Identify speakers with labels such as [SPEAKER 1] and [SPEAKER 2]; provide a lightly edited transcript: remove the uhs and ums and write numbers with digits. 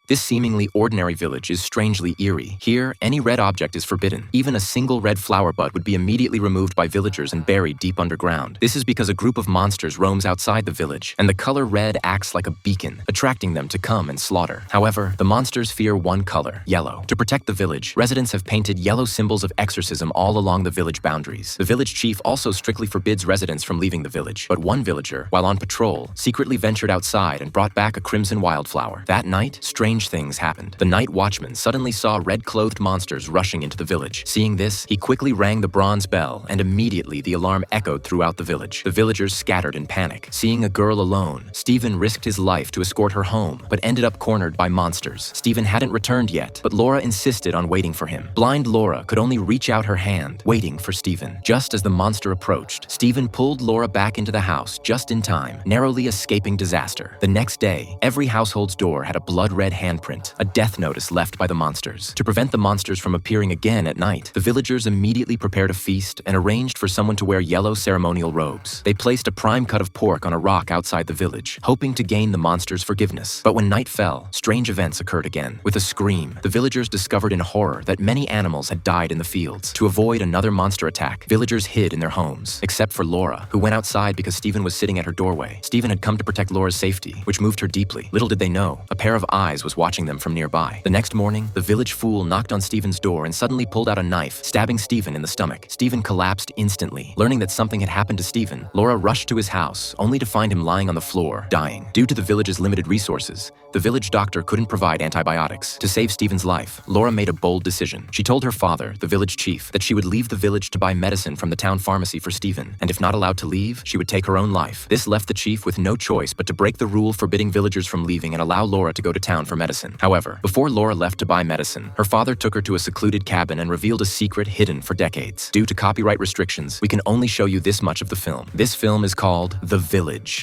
[SPEAKER 1] This seemingly ordinary village is strangely eerie. Here, any red object is forbidden. Even a single red flower bud would be immediately removed by villagers and buried deep underground. This is because a group of monsters roams outside the village, and the color red acts like a beacon, attracting them to come and slaughter. However, the monsters fear one color, yellow. To protect the village, residents have painted yellow symbols of exorcism all along the village boundaries. The village chief also strictly forbids residents from leaving the village, but one villager, while on patrol, secretly ventured outside and brought back a crimson wildflower. That night, strange things happened. The night watchman suddenly saw red-clothed monsters rushing into the village. Seeing this, he quickly rang the bronze bell, and immediately the alarm echoed throughout the village. The villagers scattered in panic. Seeing a girl alone, Stephen risked his life to escort her home, but ended up cornered by monsters. Stephen hadn't returned yet, but Laura insisted on waiting for him. Blind Laura could only reach out her hand, waiting for Stephen. Just as the monster approached, Stephen pulled Laura back into the house just in time, narrowly escaping disaster. The next day, every household's door had a blood-red handprint, a death notice left by the monsters. To prevent the monsters from appearing again at night, the villagers immediately prepared a feast and arranged for someone to wear yellow ceremonial robes. They placed a prime cut of pork on a rock outside the village, hoping to gain the monsters' forgiveness. But when night fell, strange events occurred again. With a scream, the villagers discovered in horror that many animals had died in the fields. To avoid another monster attack, villagers hid in their homes, except for Laura, who went outside because Stephen was sitting at her doorway. Stephen had come to protect Laura's safety, which moved her deeply. Little did they know, a pair of eyes was watching them from nearby. The next morning, the village fool knocked on Stephen's door and suddenly pulled out a knife, stabbing Stephen in the stomach. Stephen collapsed instantly. Learning that something had happened to Stephen, Laura rushed to his house, only to find him lying on the floor, dying. Due to the village's limited resources, the village doctor couldn't provide antibiotics. To save Stephen's life, Laura made a bold decision. She told her father, the village chief, that she would leave the village to buy medicine from the town pharmacy for Stephen, and if not allowed to leave, she would take her own life. This left the chief with no choice but to break the rule forbidding villagers from leaving and allow Laura to go to town for medicine. However, before Laura left to buy medicine, her father took her to a secluded cabin and revealed a secret hidden for decades. Due to copyright restrictions, we can only show you this much of the film. This film is called The Village.